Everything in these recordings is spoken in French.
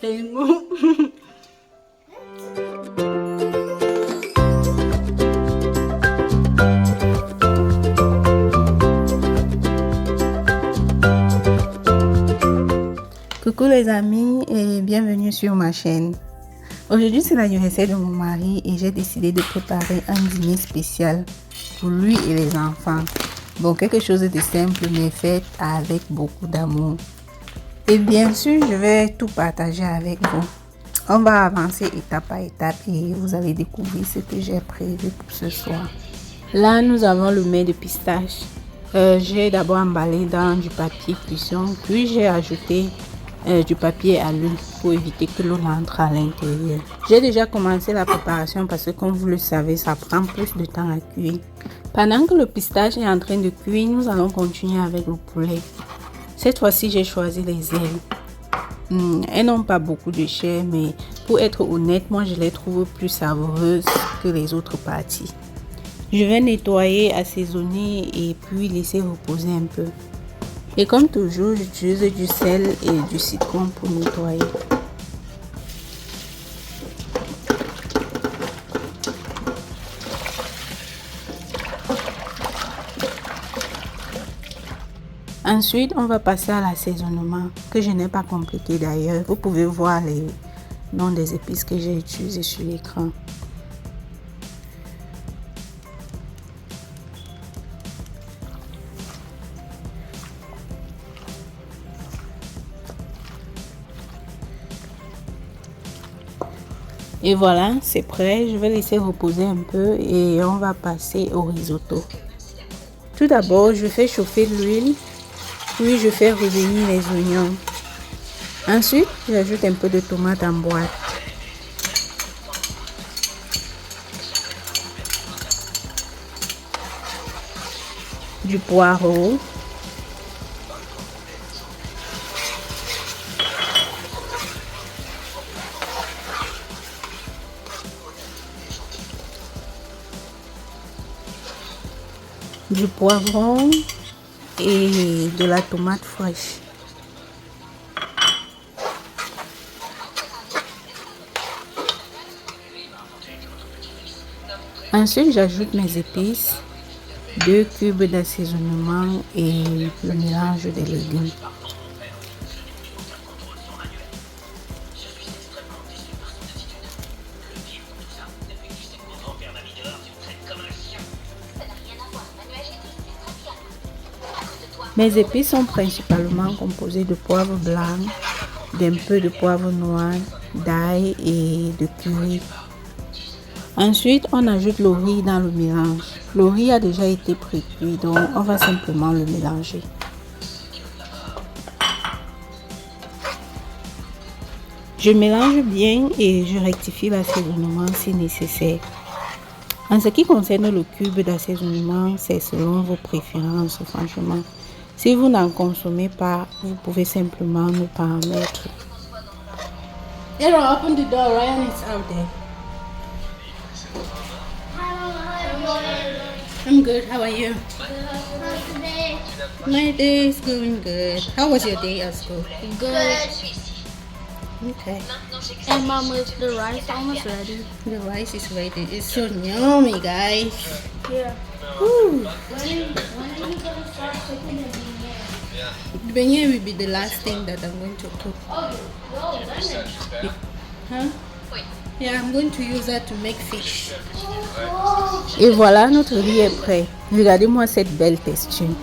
Tellement. Coucou les amis et bienvenue sur ma chaîne. Aujourd'hui c'est l'anniversaire de mon mari et j'ai décidé de préparer un dîner spécial pour lui et les enfants. Bon, quelque chose de simple mais fait avec beaucoup d'amour. Et bien sûr, je vais tout partager avec vous. On va avancer étape par étape et vous allez découvrir ce que j'ai prévu pour ce soir. Là, nous avons le mets de pistache. J'ai d'abord emballé dans du papier cuisson, puis j'ai ajouté du papier à l'huile pour éviter que l'eau n'entre à l'intérieur. J'ai déjà commencé la préparation parce que comme vous le savez, ça prend plus de temps à cuire. Pendant que le pistache est en train de cuire, nous allons continuer avec le poulet. Cette fois-ci, j'ai choisi les ailes. Elles n'ont pas beaucoup de chair, mais pour être honnête, moi je les trouve plus savoureuses que les autres parties. Je vais nettoyer, assaisonner et puis laisser reposer un peu. Et comme toujours, j'utilise du sel et du citron pour nettoyer. Ensuite, on va passer à l'assaisonnement, que je n'ai pas compliqué d'ailleurs. Vous pouvez voir les noms des épices que j'ai utilisés sur l'écran. Et voilà, c'est prêt. Je vais laisser reposer un peu et on va passer au risotto. Tout d'abord, je fais chauffer l'huile, puis je fais revenir les oignons. Ensuite, j'ajoute un peu de tomate en boîte. Du poireau. Du poivron et de la tomate fraîche. Ensuite, j'ajoute mes épices, 2 cubes d'assaisonnement et le mélange des légumes. Mes épices sont principalement composées de poivre blanc, d'un peu de poivre noir, d'ail et de curry. Ensuite, on ajoute le riz dans le mélange. Le riz a déjà été pré-cuit, donc on va simplement le mélanger. Je mélange bien et je rectifie l'assaisonnement si nécessaire. En ce qui concerne le cube d'assaisonnement, c'est selon vos préférences, franchement. Si vous n'en consommez pas, vous pouvez simplement ne pas en mettre. Hello, open the door. Ryan is out there. I'm good. How are you? My day is going good. How was your day at school? Good. Okay. And mom, is the rice almost ready? The rice is ready. It's so yummy, guys. Yeah. Woo. When are you gonna start cooking the beignet? The beignet will be the last thing that I'm going to cook. Oh, no, lemon. Huh? Yeah, I'm going to use that to make fish. Oh, Et voilà, notre riz est prêt. Regardez-moi cette belle texture.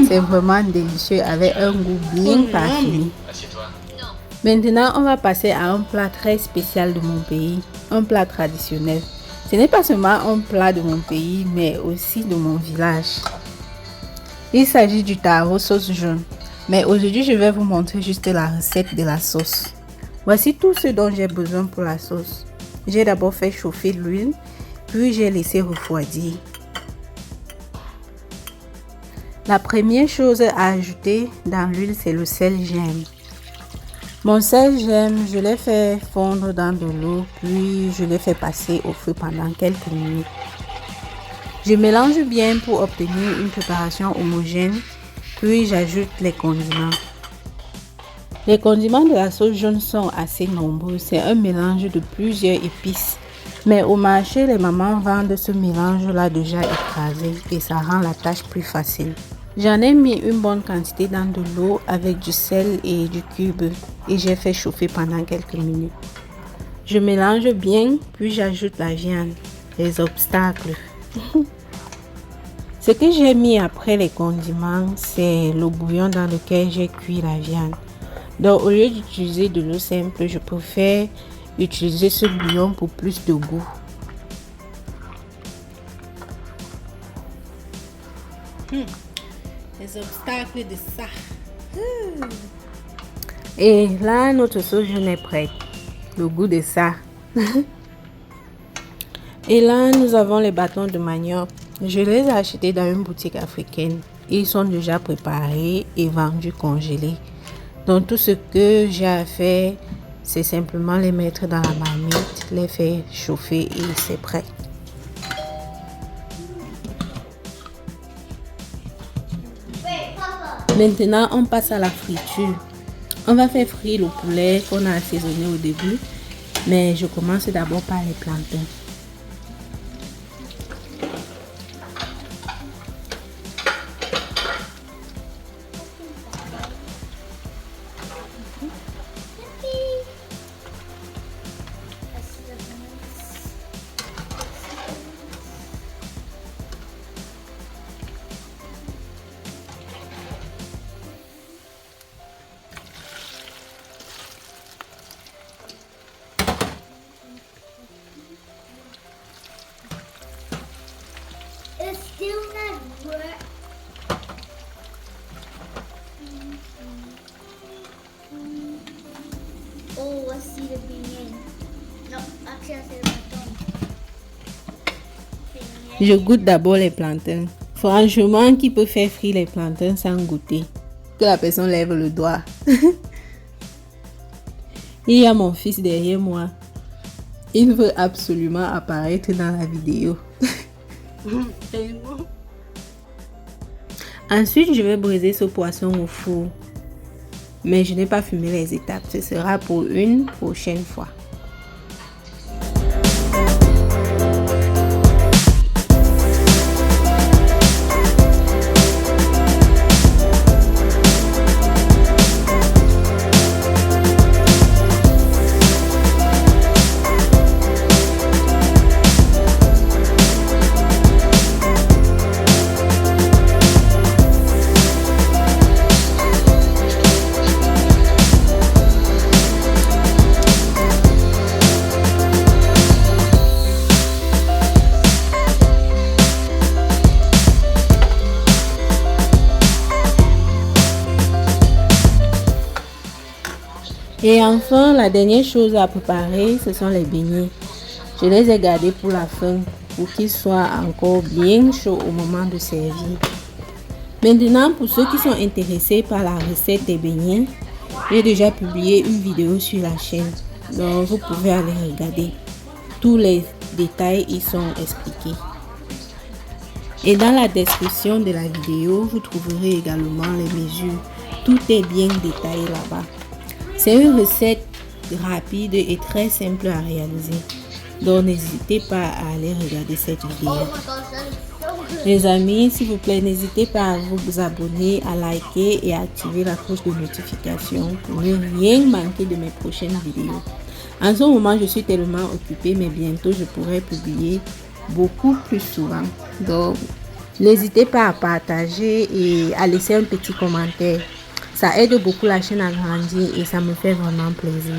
C'est vraiment délicieux avec un goût bien parfumé. Maintenant, on va passer à un plat très spécial de mon pays, un plat traditionnel. Ce n'est pas seulement un plat de mon pays, mais aussi de mon village. Il s'agit du taro sauce jaune. Mais aujourd'hui, je vais vous montrer juste la recette de la sauce. Voici tout ce dont j'ai besoin pour la sauce. J'ai d'abord fait chauffer l'huile, puis j'ai laissé refroidir. La première chose à ajouter dans l'huile, c'est le sel gemme. Mon sel gemme, je l'ai fait fondre dans de l'eau, puis je l'ai fait passer au feu pendant quelques minutes. Je mélange bien pour obtenir une préparation homogène, puis j'ajoute les condiments. Les condiments de la sauce jaune sont assez nombreux. C'est un mélange de plusieurs épices. Mais au marché, les mamans vendent ce mélange-là déjà écrasé et ça rend la tâche plus facile. J'en ai mis une bonne quantité dans de l'eau avec du sel et du cube et j'ai fait chauffer pendant quelques minutes. Je mélange bien, puis j'ajoute la viande. Les obstacles. Ce que j'ai mis après les condiments, c'est le bouillon dans lequel j'ai cuit la viande. Donc au lieu d'utiliser de l'eau simple, je préfère utiliser ce bouillon pour plus de goût. Les obstacles de ça. Et là, notre sauce jaune est prête. Le goût de ça. Et là, nous avons les bâtons de manioc. Je les ai achetés dans une boutique africaine. Ils sont déjà préparés et vendus congelés. Donc tout ce que j'ai à faire, c'est simplement les mettre dans la marmite, les faire chauffer et c'est prêt. Maintenant, on passe à la friture. On va faire frire le poulet qu'on a assaisonné au début, mais je commence d'abord par les plantains. It's still not work. Oh, let's see the beignet. No, actually, I said bâton. Je goûte d'abord les plantains. Franchement, qui peut faire frire les plantains sans goûter? Que la personne lève le doigt. Il y a mon fils derrière moi. Il veut absolument apparaître dans la vidéo. Ensuite, je vais briser ce poisson au four. Mais je n'ai pas fumé les étapes. Ce sera pour une prochaine fois. Et enfin, la dernière chose à préparer, ce sont les beignets. Je les ai gardés pour la fin, pour qu'ils soient encore bien chauds au moment de servir. Maintenant, pour ceux qui sont intéressés par la recette des beignets, j'ai déjà publié une vidéo sur la chaîne. Donc, vous pouvez aller regarder. Tous les détails y sont expliqués. Et dans la description de la vidéo, vous trouverez également les mesures. Tout est bien détaillé là-bas. C'est une recette rapide et très simple à réaliser. Donc n'hésitez pas à aller regarder cette vidéo. Oh my gosh, that is so good. Les amis, s'il vous plaît, n'hésitez pas à vous abonner, à liker et à activer la cloche de notification pour ne rien manquer de mes prochaines vidéos. En ce moment, je suis tellement occupée, mais bientôt je pourrai publier beaucoup plus souvent. Donc, n'hésitez pas à partager et à laisser un petit commentaire. Ça aide beaucoup la chaîne à grandir et ça me fait vraiment plaisir.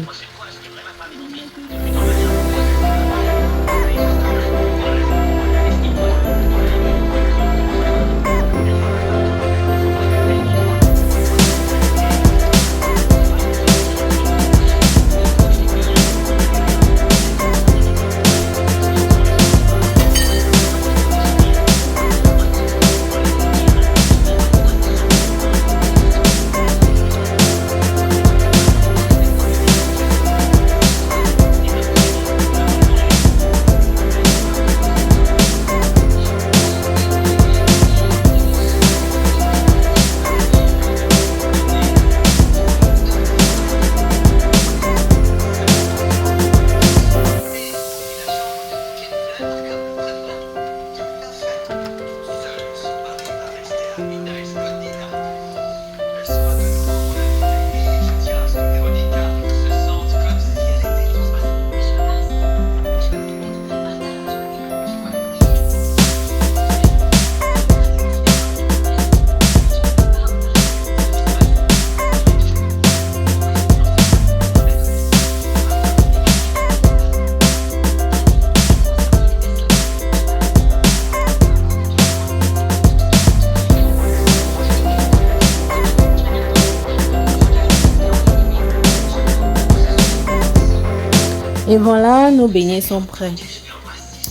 Et voilà, nos beignets sont prêts.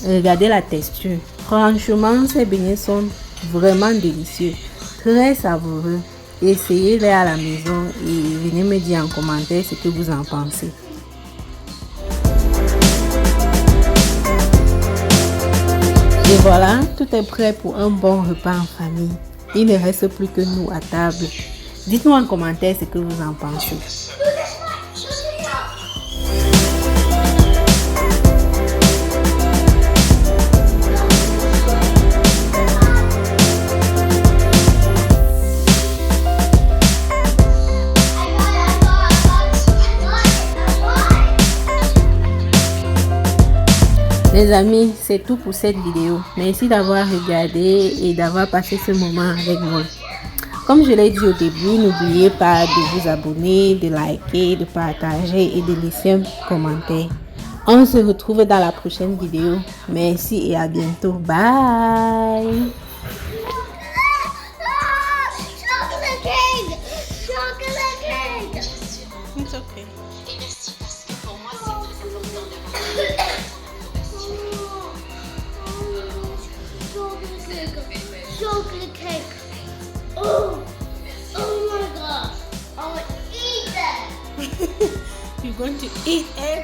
Regardez la texture. Franchement, ces beignets sont vraiment délicieux, très savoureux. Essayez-les à la maison et venez me dire en commentaire ce que vous en pensez. Et voilà, tout est prêt pour un bon repas en famille. Il ne reste plus que nous à table. Dites-nous en commentaire ce que vous en pensez. Les amis, c'est tout pour cette vidéo. Merci d'avoir regardé et d'avoir passé ce moment avec moi. Comme je l'ai dit au début, n'oubliez pas de vous abonner, de liker, de partager et de laisser un commentaire. On se retrouve dans la prochaine vidéo. Merci et à bientôt. Bye. Chocolate cake! Chocolate cake! It's okay. Chocolate cake. Oh my gosh. I want to eat that. You're going to eat it.